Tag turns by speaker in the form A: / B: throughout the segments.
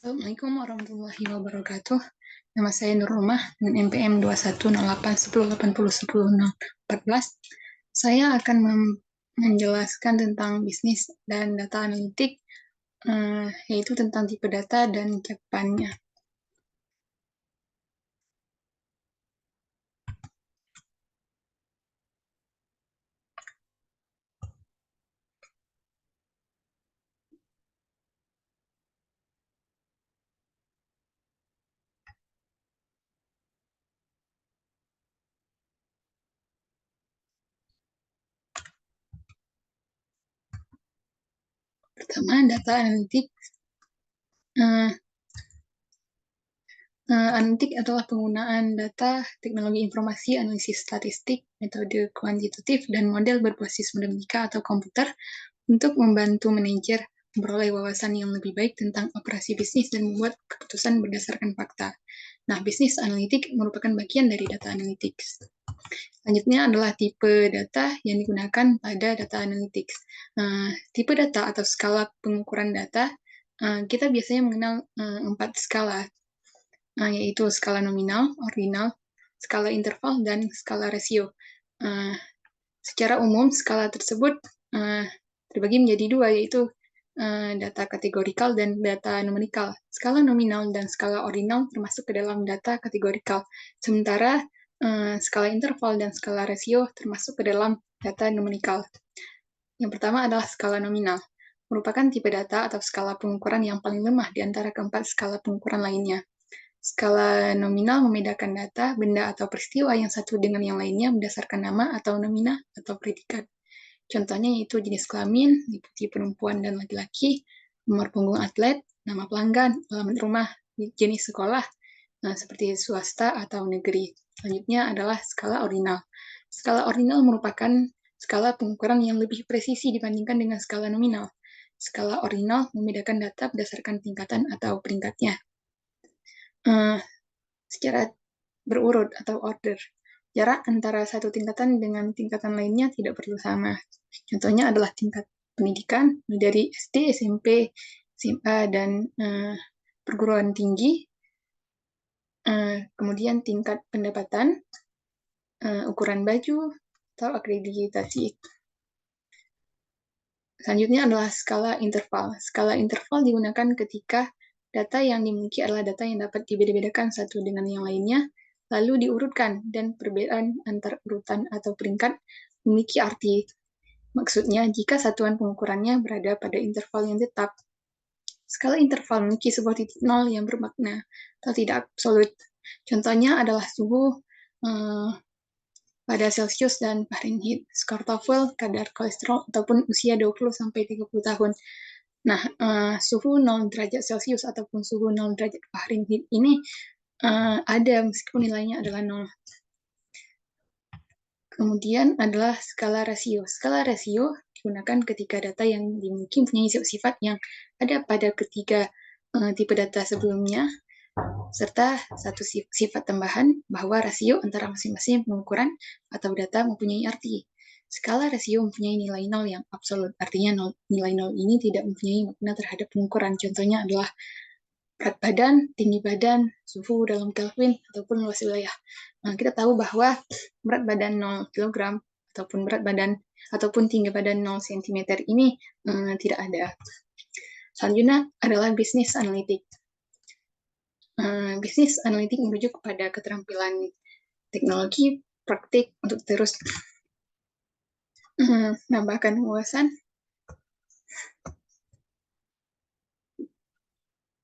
A: Assalamualaikum warahmatullahi wabarakatuh. Nama saya Nur Rumah dengan NPM 210810801014. Saya akan menjelaskan tentang bisnis dan data analitik, yaitu tentang tipe data dan cakupannya. Pertama, data analitik. Analitik adalah penggunaan data, teknologi informasi, analisis statistik, metode kuantitatif, dan model berbasis matematika atau komputer untuk membantu manajer memperoleh wawasan yang lebih baik tentang operasi bisnis dan membuat keputusan berdasarkan fakta. Nah, bisnis analitik merupakan bagian dari data analytics. Selanjutnya adalah tipe data yang digunakan pada data analytics. Tipe data atau skala pengukuran data, kita biasanya mengenal 4 skala, yaitu skala nominal, ordinal, skala interval, dan skala rasio. Secara umum, skala tersebut terbagi menjadi dua, yaitu data kategorikal dan data numerikal. Skala nominal dan skala ordinal termasuk ke dalam data kategorikal, sementara skala interval dan skala rasio termasuk ke dalam data numerikal. Yang pertama adalah skala nominal, merupakan tipe data atau skala pengukuran yang paling lemah di antara keempat skala pengukuran lainnya. Skala nominal membedakan data, benda, atau peristiwa yang satu dengan yang lainnya berdasarkan nama atau nomina atau predikat. Contohnya yaitu jenis kelamin, liputi perempuan dan laki-laki, nomor punggung atlet, nama pelanggan, alamat rumah, jenis sekolah, seperti swasta atau negeri. Selanjutnya adalah skala ordinal. Skala ordinal merupakan skala pengukuran yang lebih presisi dibandingkan dengan skala nominal. Skala ordinal membedakan data berdasarkan tingkatan atau peringkatnya. Secara berurut atau order. Jarak antara satu tingkatan dengan tingkatan lainnya tidak perlu sama. Contohnya adalah tingkat pendidikan dari SD, SMP, SMA, dan perguruan tinggi. Kemudian tingkat pendapatan, ukuran baju, atau akreditasi. Selanjutnya adalah skala interval. Skala interval digunakan ketika data yang dimiliki adalah data yang dapat dibeda-bedakan satu dengan yang lainnya, lalu diurutkan, dan perbedaan antar urutan atau peringkat memiliki arti. Maksudnya, jika satuan pengukurannya berada pada interval yang tetap. Skala interval memiliki sebuah titik nol yang bermakna atau tidak absolut. Contohnya adalah suhu pada Celsius dan Fahrenheit, skor TOEFL, kadar kolesterol, ataupun usia 20-30 tahun. Nah, suhu 0 derajat Celcius ataupun suhu 0 derajat Fahrenheit ini ada meskipun nilainya adalah 0. Kemudian adalah skala rasio. Skala rasio digunakan ketika data yang dimiliki mempunyai sifat yang ada pada ketiga tipe data sebelumnya, serta satu sifat tambahan bahwa rasio antara masing-masing pengukuran atau data mempunyai arti. Skala rasio mempunyai nilai nol yang absolut, artinya nilai nol ini tidak mempunyai makna terhadap pengukuran. Contohnya adalah berat badan, tinggi badan, suhu dalam Kelvin, ataupun luas wilayah. Kita tahu bahwa berat badan 0 kg ataupun berat badan ataupun tinggi badan 0 cm ini tidak ada. Selanjutnya adalah bisnis analitik. Bisnis analitik merujuk kepada keterampilan teknologi praktik untuk terus menambahkan wawasan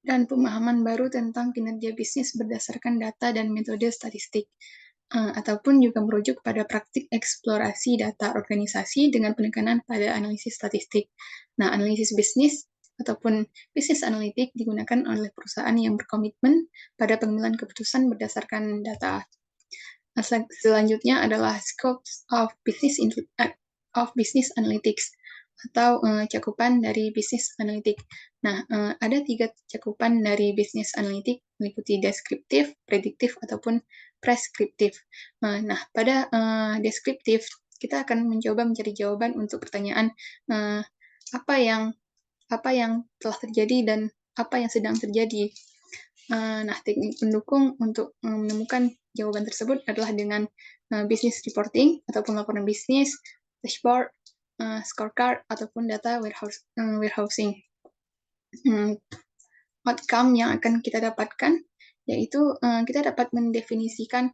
A: dan pemahaman baru tentang kinerja bisnis berdasarkan data dan metode statistik, ataupun juga merujuk pada praktik eksplorasi data organisasi dengan penekanan pada analisis statistik. Nah, analisis bisnis ataupun bisnis analitik digunakan oleh perusahaan yang berkomitmen pada pengambilan keputusan berdasarkan data. Nah, selanjutnya adalah scope of business analytics atau cakupan dari bisnis analitik. Nah, ada 3 cakupan dari bisnis analitik, meliputi deskriptif, prediktif, ataupun preskriptif. Nah, pada deskriptif, kita akan mencoba mencari jawaban untuk pertanyaan apa yang telah terjadi dan apa yang sedang terjadi. Nah, teknik pendukung untuk menemukan jawaban tersebut adalah dengan business reporting ataupun laporan bisnis, dashboard, scorecard, ataupun data warehousing. Outcome yang akan kita dapatkan yaitu kita dapat mendefinisikan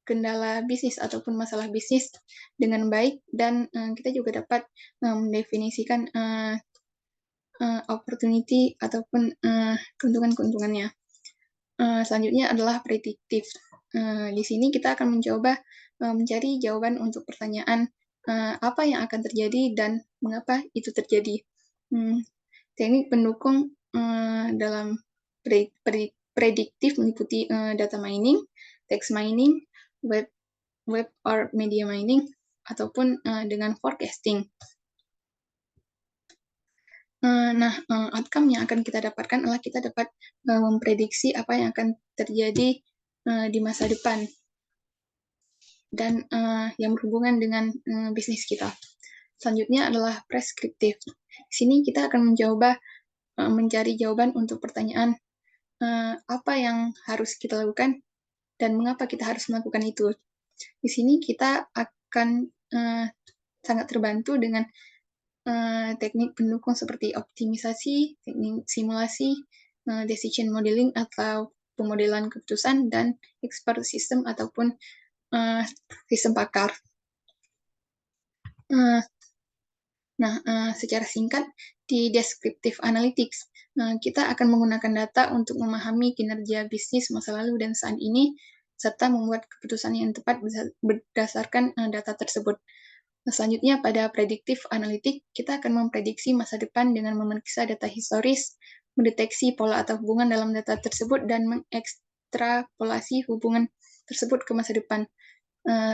A: kendala bisnis ataupun masalah bisnis dengan baik, dan kita juga dapat mendefinisikan opportunity ataupun keuntungan-keuntungannya. Selanjutnya adalah prediktif. Di sini kita akan mencoba mencari jawaban untuk pertanyaan apa yang akan terjadi dan mengapa itu terjadi. Teknik pendukung dalam prediktif meliputi data mining, text mining, web or media mining, ataupun dengan forecasting. Nah, outcome yang akan kita dapatkan adalah kita dapat memprediksi apa yang akan terjadi di masa depan dan yang berhubungan dengan bisnis kita. Selanjutnya adalah preskriptif. Di sini kita akan mencoba mencari jawaban untuk pertanyaan apa yang harus kita lakukan dan mengapa kita harus melakukan itu. Di sini kita akan sangat terbantu dengan teknik pendukung seperti optimisasi, teknik simulasi, decision modeling atau pemodelan keputusan, dan expert system ataupun sistem pakar. Nah, secara singkat, di descriptive analytics, kita akan menggunakan data untuk memahami kinerja bisnis masa lalu dan saat ini, serta membuat keputusan yang tepat berdasarkan data tersebut. Selanjutnya, pada predictive analytics, kita akan memprediksi masa depan dengan memeriksa data historis, mendeteksi pola atau hubungan dalam data tersebut, dan mengekstrapolasi hubungan tersebut ke masa depan.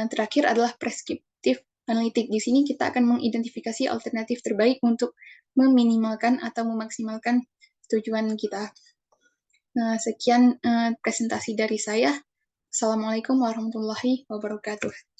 A: Terakhir adalah prescriptive analytics. Di sini kita akan mengidentifikasi alternatif terbaik untuk meminimalkan atau memaksimalkan tujuan kita. Sekian presentasi dari saya. Assalamualaikum warahmatullahi wabarakatuh.